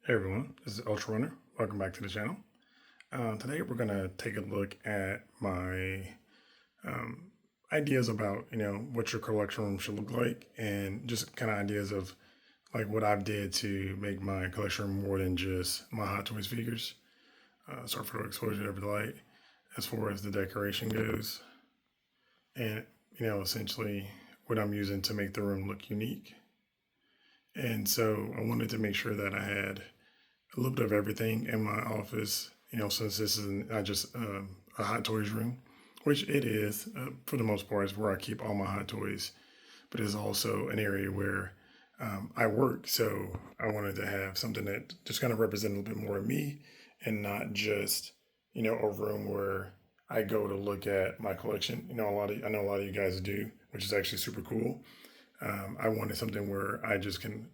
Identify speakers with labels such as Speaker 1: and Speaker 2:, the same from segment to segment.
Speaker 1: Hey everyone, this is Ultra Runner. Welcome back to the channel. Today we're gonna take a look at my um, ideas about what your collection room should look like, and just kind of ideas of like what I've did to make my collection room more than just my Hot Toys figures. Sorry for the exposure of the light. As far as the decoration goes, and essentially what I'm using to make the room look unique. And so I wanted to make sure that I had a little bit of everything in my office, since this is not just a Hot Toys room, which it is for the most part, is where I keep all my Hot Toys, but it's also an area where I work. So I wanted to have something that just kind of represented a little bit more of me and not just, a room where I go to look at my collection. I know a lot of you guys do, which is actually super cool. I wanted something where I just can,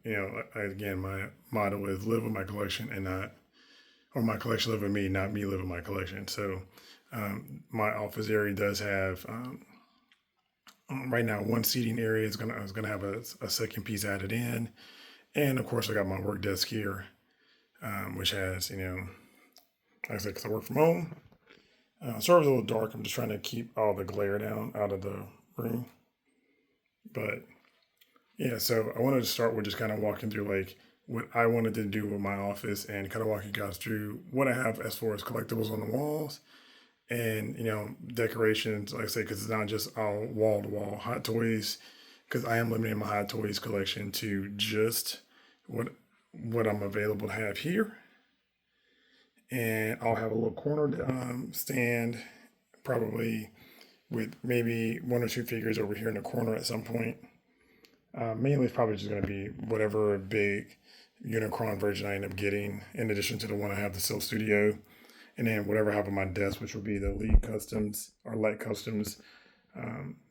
Speaker 1: again, my motto is live with my collection and not, or my collection live with me, not me live with my collection. So my office area does have, right now, one seating area is gonna have a second piece added in. And of course I got my work desk here, which has, like I said, because I work from home. Sorry, it's a little dark. I'm just trying to keep all the glare down out of the room. But yeah, so I wanted to start with just kind of walking through like what I wanted to do with my office and kind of walk you guys through what I have as far as collectibles on the walls and decorations. Like I say, because it's not just all wall to wall Hot Toys, because I am limiting my Hot Toys collection to just what what I'm available to have here, and I'll have a little corner stand, probably with maybe one or two figures over here in the corner at some point. Mainly, it's probably just going to be whatever big Unicron version I end up getting, in addition to the one I have the Cell Studio, and then whatever I have on my desk, which will be the Elite Customs or Light Customs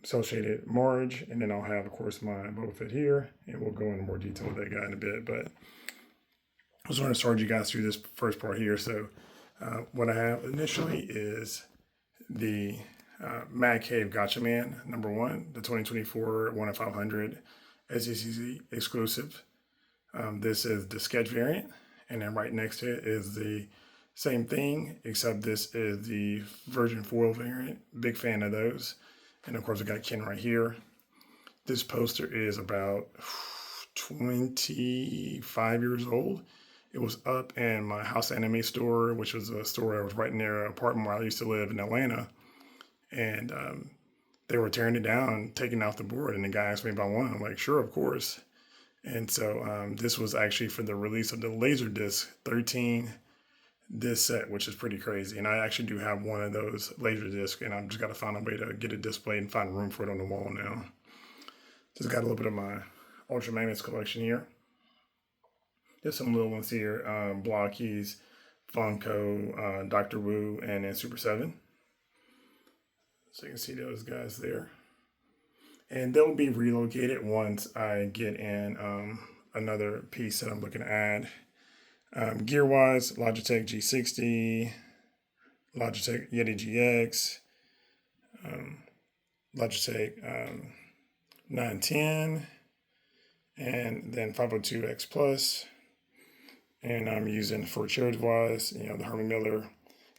Speaker 1: associated Marge, and then I'll have, of course, my Boba Fett here, and we'll go into more detail with that guy in a bit. But I just want to start you guys through this first part here. So, what I have initially is the Mad Cave Gotcha Man #1, the 2024 1 of 500 SECC exclusive. This is the sketch variant, and then right next to it is the same thing, except this is the Virgin foil variant. Big fan of those. And of course, I got Ken right here. This poster is about 25 years old. It was up in my House Anime store, which was a store I was right near an apartment where I used to live in Atlanta. And they were tearing it down, taking off the board. And the guy asked me about one. I'm like, sure, of course. And so this was actually for the release of the Laserdisc 13 disc set, which is pretty crazy. And I actually do have one of those Laserdisc, and I've just got to find a way to get it displayed and find room for it on the wall now. Just got a little bit of my Ultra Magnets collection here. There's some little ones here, Blockies, Funko, Dr. Wu, and then Super 7. So you can see those guys there. And they'll be relocated once I get in another piece that I'm looking to add. Gear wise, Logitech G60, Logitech Yeti GX, Logitech 910, and then 502X Plus. And I'm using for chairs wise, the Herman Miller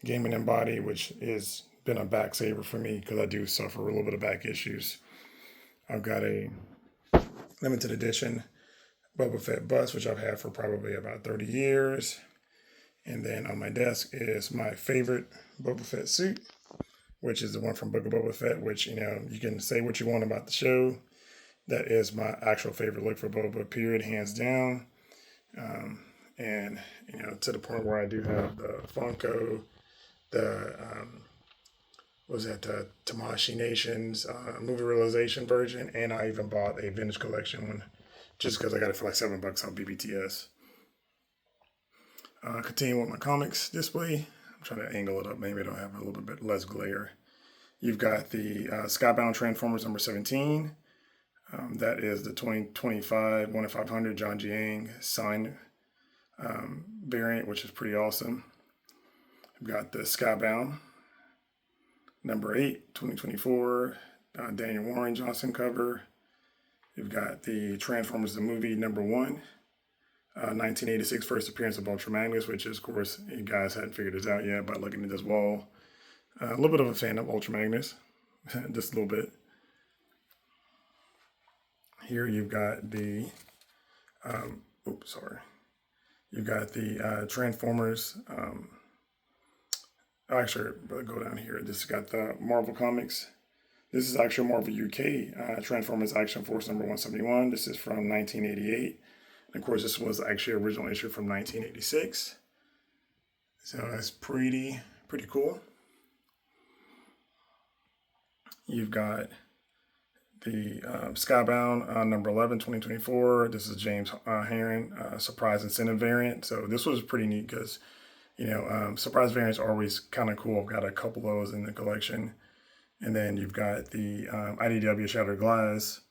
Speaker 1: Gaming and Body, which has been a back saver for me because I do suffer a little bit of back issues. I've got a limited edition Boba Fett bust, which I've had for probably about 30 years. And then on my desk is my favorite Boba Fett suit, which is the one from Book of Boba Fett, which, you can say what you want about the show. That is my actual favorite look for Boba, period, hands down. And, to the point where I do have the Funko, the, was that the Tamashii Nations movie realization version, and I even bought a vintage collection one just because I got it for like $7 on BBTS. Continue with my comics display. I'm trying to angle it up. Maybe it'll have a little bit less glare. You've got the Skybound Transformers #17. That is the 2025 1 of 500 John Jiang signed variant, which is pretty awesome. I've got the Skybound #8, 2024 Daniel Warren Johnson cover. You've got the Transformers the movie #1, 1986 first appearance of Ultra Magnus, which is, of course, you guys hadn't figured this out yet by looking at this wall. A little bit of a fan of Ultra Magnus, just a little bit. Here you've got the, you've got the Transformers. Actually, go down here. This has got the Marvel Comics. This is actually Marvel UK, Transformers Action Force number 171. This is from 1988. And of course, this was actually original issue from 1986. So that's pretty cool. You've got the Skybound number 11, 2024. This is James Herron, surprise incentive variant. So this was pretty neat because, surprise variants are always kind of cool. I've got a couple of those in the collection. And then you've got the IDW Shattered Glass.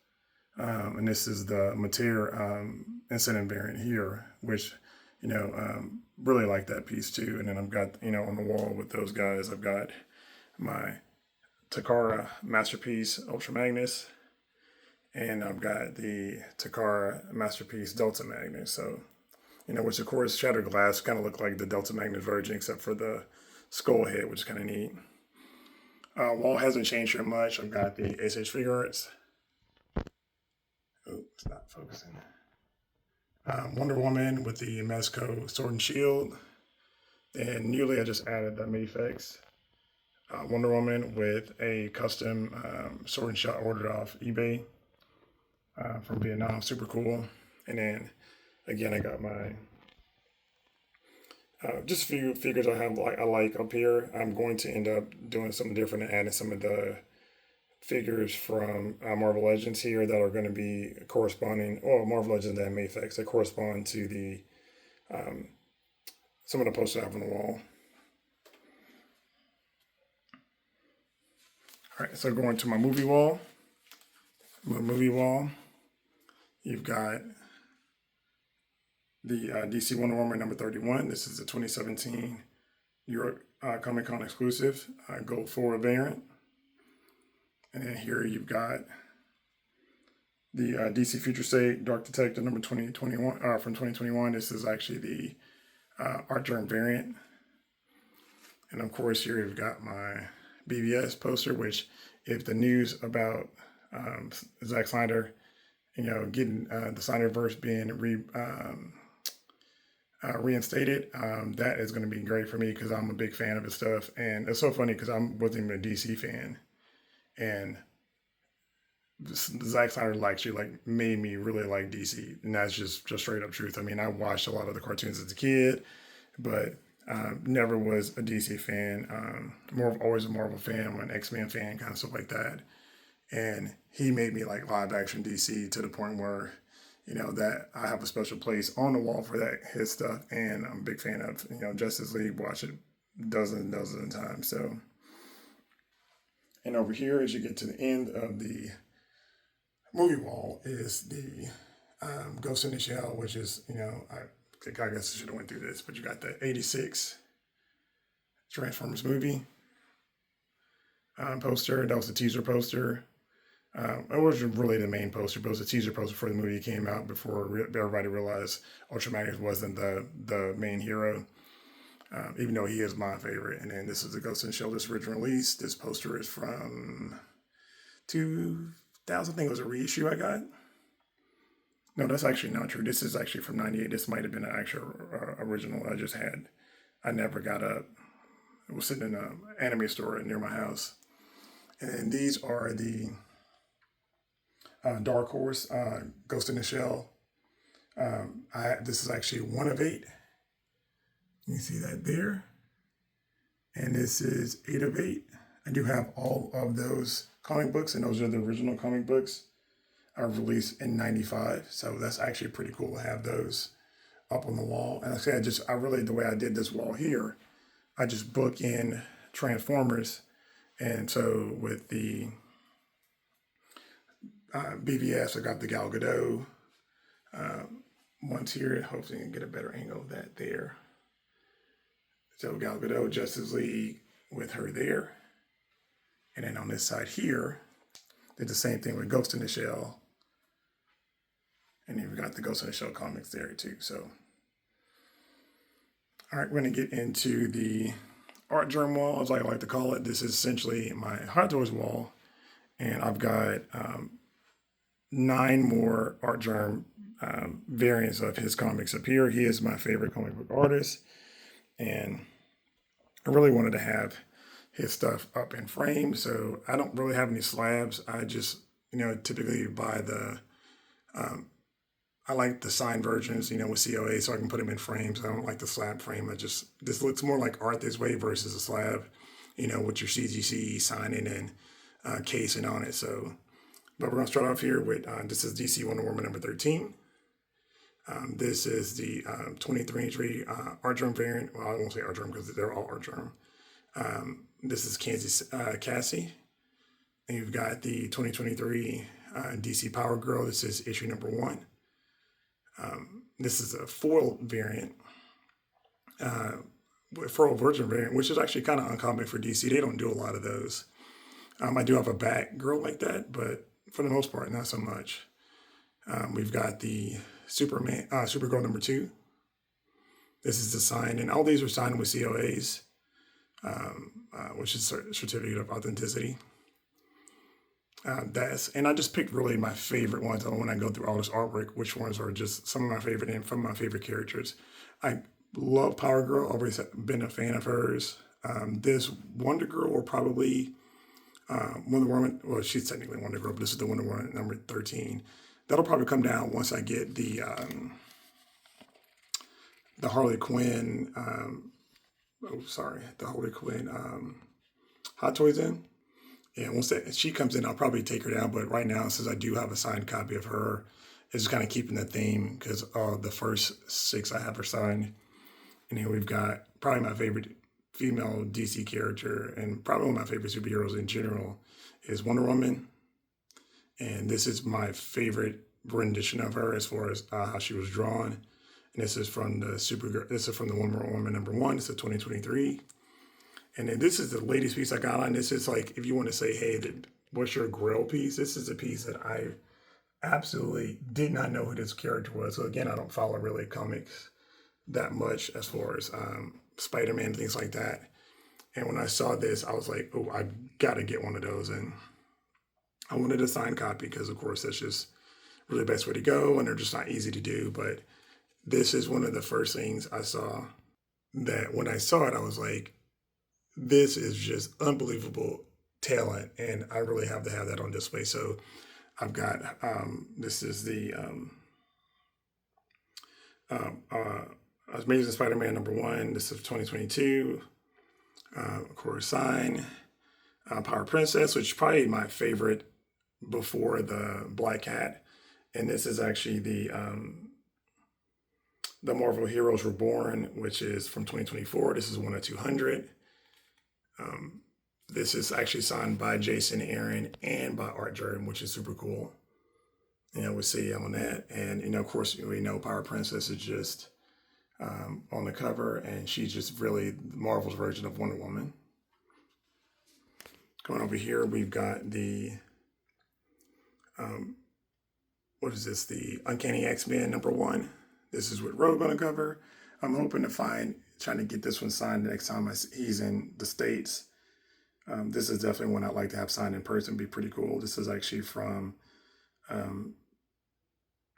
Speaker 1: And this is the Mateer incentive variant here, which, really like that piece too. And then I've got, on the wall with those guys, I've got my Takara Masterpiece Ultra Magnus, and I've got the Takara Masterpiece Delta Magnus. So, which of course Shattered Glass kind of look like the Delta Magnus version, except for the skull head, which is kind of neat. Wall hasn't changed here much. I've got the SH Figuarts. Oh, it's not focusing. Wonder Woman with the Mezco Sword and Shield. And newly I just added the Mafex. Wonder Woman with a custom sword and shot ordered off eBay from Vietnam. Super cool. And then again, I got my just a few figures I like up here. I'm going to end up doing something different and adding some of the figures from Marvel Legends here that are going to be corresponding, Marvel Legends and Mafex that correspond to the some of the posters I have on the wall. All right, so going to my movie wall. You've got the DC Wonder Woman number 31. This is a 2017 New York Comic Con exclusive, Gold 4 variant. And then here you've got the DC Future State Dark Detective number 2021 from 2021. This is actually the Art Germ variant. And of course, here you've got my BVS poster, which if the news about Zack Snyder, getting the Snyderverse being reinstated, that is going to be great for me because I'm a big fan of his stuff. And it's so funny because I wasn't even a DC fan. And Zack Snyder actually made me really like DC, and that's just straight up truth. I mean, I watched a lot of the cartoons as a kid, but never was a DC fan. Always a Marvel fan, an X-Men fan, kind of stuff like that. And he made me like live action DC to the point where, that I have a special place on the wall for his stuff. And I'm a big fan of, Justice League. Watch it dozens and dozens of times. So. And over here, as you get to the end of the movie wall, is the Ghost in the Shell, which is, I guess I should have went through this, but you got the 86 Transformers movie poster. That was the teaser poster. It wasn't really the main poster, but it was a teaser poster before the movie came out, before everybody realized Ultra Magnus wasn't the main hero. Even though he is my favorite. And then this is the Ghost in the Shell, this original release. This poster is from 2000, I think it was a reissue I got. No, that's actually not true. This is actually from 98. This might have been an actual original I just had. I never got up. It was sitting in an anime store near my house. And these are the Dark Horse Ghost in the Shell. This is actually 1 of 8. You see that there. And this is 8 of 8. I do have all of those comic books, and those are the original comic books released in 95. So that's actually pretty cool to have those up on the wall. And I really, the way I did this wall here, I just book in Transformers. And so with the BVS, I got the Gal Gadot ones here. Hopefully you can get a better angle of that there. So Gal Gadot, Justice League with her there. And then on this side here, did the same thing with Ghost in the Shell. And you've got the Ghost in the Shell comics there too. So, all right, we're going to get into the art germ wall, as I like to call it. This is essentially my Hot Toys wall. And I've got 9 more art germ variants of his comics up here. He is my favorite comic book artist. And I really wanted to have his stuff up in frame. So I don't really have any slabs. I just, typically buy I like the signed versions, with COA, so I can put them in frames. I don't like the slab frame. This looks more like art this way versus a slab, with your CGC signing and casing on it. So, but we're going to start off here with, this is DC Wonder Woman number 13. This is the 23 art germ variant. Well, I won't say art germ because they're all art germ. This is Cassie. And you've got the 2023 DC Power Girl. This is issue number 1. This is a foil variant, foil virgin variant, which is actually kind of uncommon for DC. They don't do a lot of those. I do have a Batgirl like that, but for the most part, not so much. We've got the Supergirl number 2. This is the sign, and all these are signed with COAs, which is certificate of authenticity. And I just picked really my favorite ones. When I go through all this artwork, which ones are just some of my favorite and from my favorite characters. I love Power Girl. Always been a fan of hers. This Wonder Girl, or probably Wonder Woman. Well, she's technically Wonder Girl, but this is the Wonder Woman number 13. That'll probably come down once I get the Harley Quinn. The Harley Quinn Hot Toys in. Yeah, once she comes in, I'll probably take her down. But right now, since I do have a signed copy of her, it's just kind of keeping the theme because the first 6 I have are signed. And here we've got probably my favorite female DC character and probably one of my favorite superheroes in general is Wonder Woman. And this is my favorite rendition of her as far as how she was drawn. And this is from the Supergirl. This is from the Wonder Woman number 1. It's a 2023. And then this is the latest piece I got on. This is like, if you want to say, hey, what's your Grail piece? This is a piece that I absolutely did not know who this character was. So again, I don't follow really comics that much as far as Spider-Man and things like that. And when I saw this, I was like, oh, I got to get one of those. And I wanted a signed copy because, of course, that's just really the best way to go. And they're just not easy to do. But this is one of the first things I saw that when I saw it, I was like, this is just unbelievable talent, and I really have to have that on display. So I've got, this is the Amazing Spider-Man number 1. This is 2022. Of course, sign. Power Princess, which is probably my favorite before the Black Cat. And this is actually the Marvel Heroes Reborn, which is from 2024. This is 1 of 200. This is actually signed by Jason Aaron and by Art Germ, which is super cool. We'll see on that. And, of course, we know Power Princess is just on the cover, and she's just really Marvel's version of Wonder Woman. Going over here, we've got the, what is this? The Uncanny X-Men number 1. This is with Rogue on the cover. I'm hoping to trying to get this one signed the next time he's in the States. This is definitely one I'd like to have signed in person. Be pretty cool. This is actually from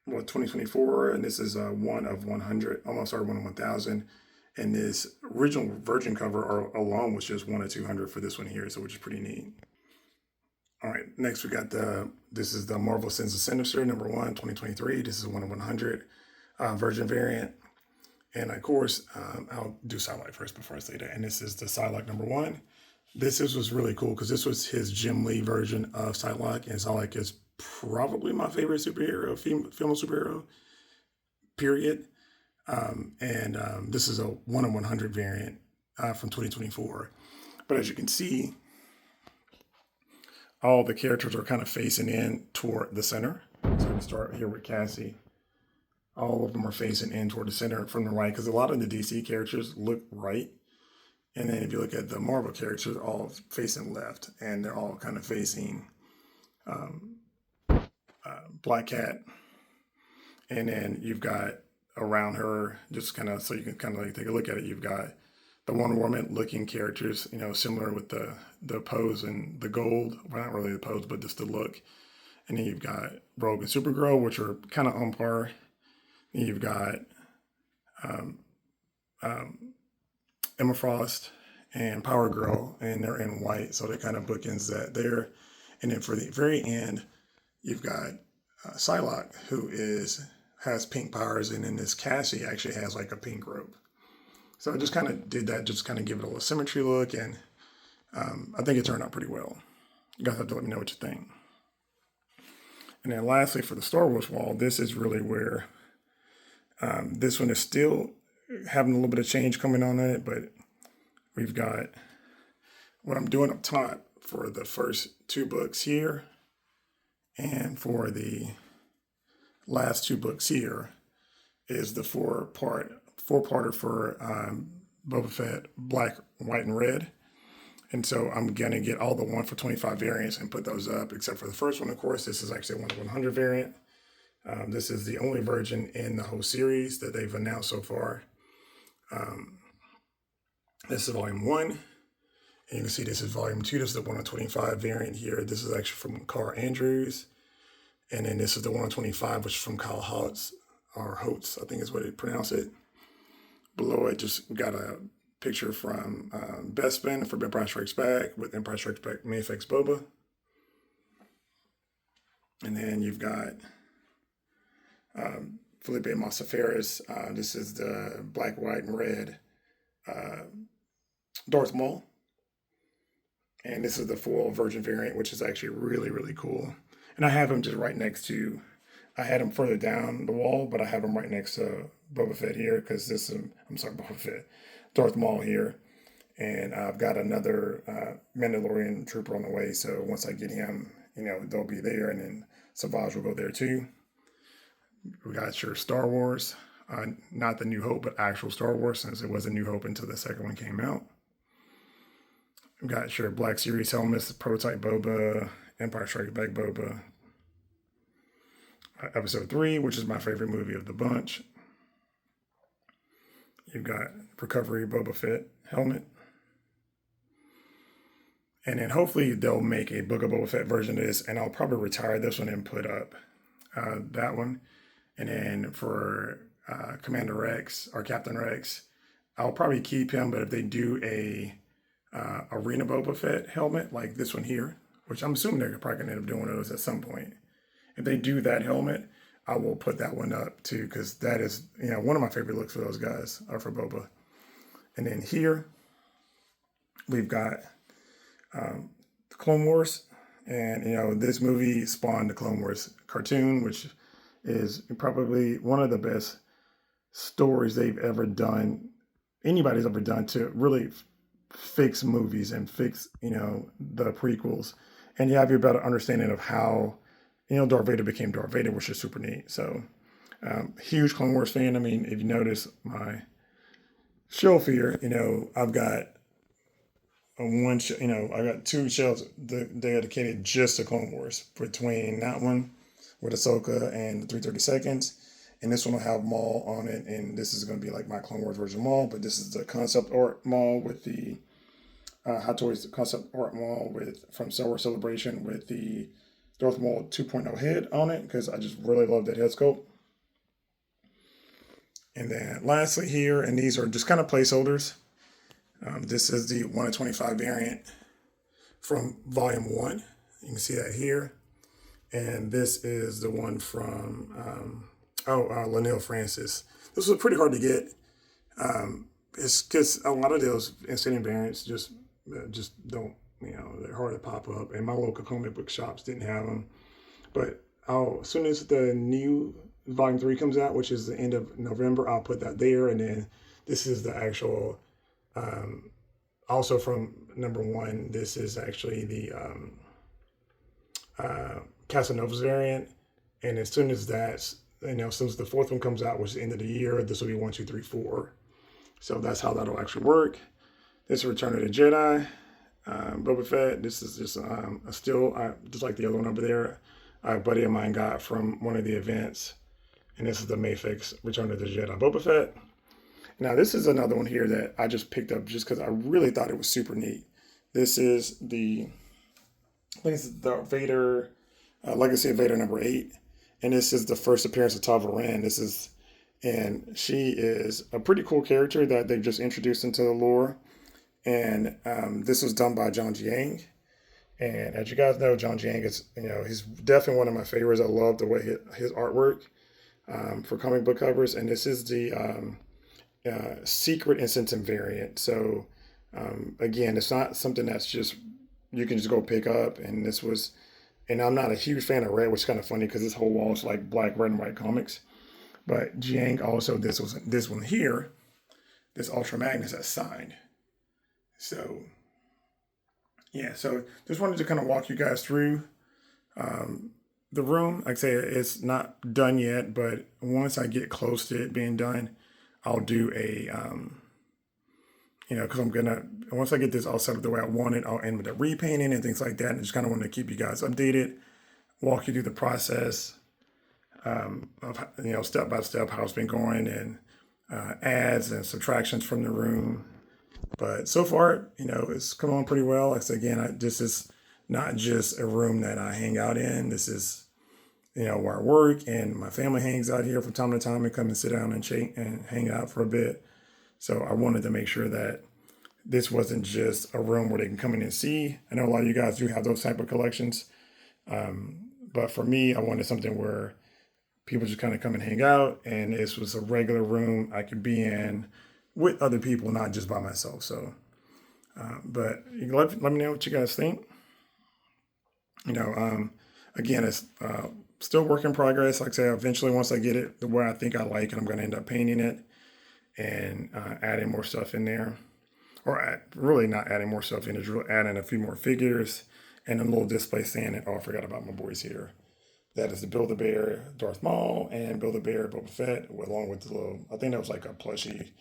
Speaker 1: 2024, and this is 1 of 100, almost 1 of 1,000. And this original Virgin cover alone was just 1 of 200 for this one here, so which is pretty neat. All right, next we got this is the Marvel Sins of Sinister number 1, 2023. This is 1 of 100 Virgin variant. And of course, I'll do Psylocke first before I say that. And this is the Psylocke number 1. This was really cool because this was his Jim Lee version of Psylocke. And Psylocke is probably my favorite superhero, female superhero, period. This is a 1 of 100 variant from 2024. But as you can see, all the characters are kind of facing in toward the center. So we start here with Cassie. All of them are facing in toward the center from the right because a lot of the DC characters look right. And then if you look at the Marvel characters, they're all facing left, and they're all kind of facing Black Cat And then you've got around her, just kind of so you can kind of like take a look at it. You've got the Wonder Woman looking characters, similar with the pose and the gold. Well, not really the pose, but just the look. And then you've got Rogue and Supergirl, which are kind of on par. And you've got um, um, Emma Frost and Power Girl, and they're in white, so they kind of bookends that there. And then for the very end, you've got Psylocke, who has pink powers, and then this Cassie actually has like a pink robe. So I just kind of did that, just kind of give it a little symmetry look, and I think it turned out pretty well. You guys have to let me know what you think. And then lastly, for the Star Wars wall, this is really where this one is still having a little bit of change coming on it, but we've got what I'm doing up top for the first two books here, and for the last two books here is the four-parter for Boba Fett, Black, White, and Red. And so I'm going to get all the 1 for 25 variants and put those up, except for the first one, of course. This is actually a 1 to 100 variant. This is the only version in the whole series that they've announced so far. This is volume 1. And you can see this is volume 2. This is the 1 to 25 variant here. This is actually from Carl Andrews. And then this is the 1 to 25, which is from Kyle Holtz, or Holtz, I think is what they pronounce it. Below it, just got a picture from Bespin for Empire Strikes Back with Empire Strikes Back Mayfix Boba. And then you've got Felipe Massaferis. This is the Black, White, and Red Darth Maul. And this is the full Virgin variant, which is actually really, really cool. And I have him just right next to, I had him further down the wall, but I have him right next to Boba Fett here, because this is, Boba Fett, Darth Maul here. And I've got another Mandalorian trooper on the way. So once I get him, they'll be there. And then Savage will go there too. We got your Star Wars, not the New Hope, but actual Star Wars, since it was a New Hope until the second one came out. We got your Black Series helmets, Prototype Boba, Empire Strikes Back Boba, Episode 3, which is my favorite movie of the bunch. You've got Recovery Boba Fett helmet. And then hopefully they'll make a Book of Boba Fett version of this, and I'll probably retire this one and put up that one. And then for Commander Rex, or Captain Rex, I'll probably keep him, but if they do a Arena Boba Fett helmet, like this one here, which I'm assuming they're probably going to end up doing those at some point. If they do that helmet, I will put that one up too, because that is, one of my favorite looks for those guys, or for Boba. And then here, we've got the Clone Wars. And, this movie spawned the Clone Wars cartoon, which is probably one of the best stories they've ever done, anybody's ever done, to really fix movies and fix, the prequels. And you have your better understanding of how, Darth Vader became Darth Vader, which is super neat. So, huge Clone Wars fan. I mean, if you notice my shelf here, I've got I got two shelves dedicated just to Clone Wars, between that one with Ahsoka and the 332nds. And this one will have Maul on it, and this is going to be like my Clone Wars version of Maul, but this is the concept art Maul with the Hot Toys concept art Maul from Star Wars Celebration with the Darth Maul 2.0 head on it, because I just really love that head sculpt. And then lastly here, and these are just kind of placeholders. This is the 1 to 25 variant from Volume 1. You can see that here. And this is the one from Lionel Francis. This was pretty hard to get. It's because a lot of those Insane variants just don't, they're hard to pop up. And my local comic book shops didn't have them. But as soon as the new Volume 3 comes out, which is the end of November, I'll put that there. And then this is the actual, also from number 1, this is actually the Casanovas variant. And as soon as that's, as soon as the 4th one comes out, which is the end of the year, this will be 1, 2, 3, 4. So that's how that'll actually work. This is Return of the Jedi, Boba Fett. This is just a still, just like the other one over there. A buddy of mine got from one of the events, And this is the Mafex Return of the Jedi Boba Fett. Now, this is another one here that I just picked up just because I really thought it was super neat. This is I think it's the Vader, Legacy of Vader #8. And this is the first appearance of Tava Rand. And she is a pretty cool character that they just introduced into the lore. And this was done by John Jiang. And as you guys know, John Jiang is, he's definitely one of my favorites. I love the way his artwork for comic book covers. And this is the Secret Incentive variant. So again, it's not something that's just, you can just go pick up. And I'm not a huge fan of red, which is kind of funny because this whole wall is like black, red, and white comics. But Jiang also, this one here, this Ultra Magnus that's signed. So yeah, so just wanted to kind of walk you guys through the room. Like I say, it's not done yet, but once I get close to it being done, I'll do a, because once I get this all set up the way I want it, I'll end with the repainting and things like that. And I just kind of want to keep you guys updated, walk you through the process of, step by step, how it's been going, and adds and subtractions from the room. But so far, it's come on pretty well. Like I said, again, this is not just a room that I hang out in. This is, where I work, and my family hangs out here from time to time and come and sit down and hang out for a bit. So I wanted to make sure that this wasn't just a room where they can come in and see. I know a lot of you guys do have those type of collections. But for me, I wanted something where people just kind of come and hang out, and this was a regular room I could be in with other people, not just by myself. So, but you can let me know what you guys think. Again, it's still work in progress. Like I say, eventually, once I get it the way I think I like it, I'm going to end up painting it and adding more stuff in there. Or really not adding more stuff in, it's really adding a few more figures and a little display stand. And I forgot about my boys here. That is the Build-A-Bear Darth Maul and Build-A-Bear Boba Fett, along with the little, I think that was like a plushie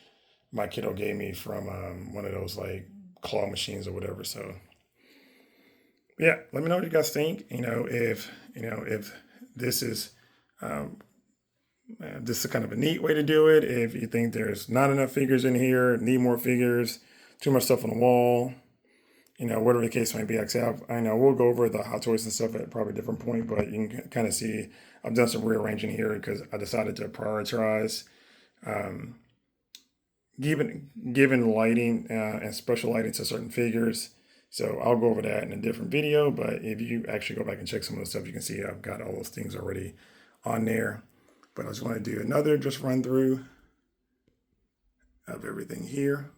Speaker 1: my kiddo gave me from one of those like claw machines or whatever. So yeah, let me know what you guys think. If this is this is kind of a neat way to do it. If you think there's not enough figures in here, need more figures, too much stuff on the wall, whatever the case might be. Like I said, I know we'll go over the Hot Toys and stuff at probably a different point, but you can kind of see I've done some rearranging here because I decided to prioritize given lighting and special lighting to certain figures. So I'll go over that in a different video, but if you actually go back and check some of the stuff, you can see I've got all those things already on there. But I just want to do another just run through of everything here.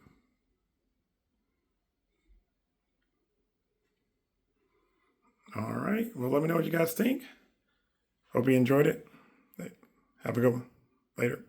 Speaker 1: All right, well, let me know what you guys think. Hope you enjoyed it. Have a good one. Later.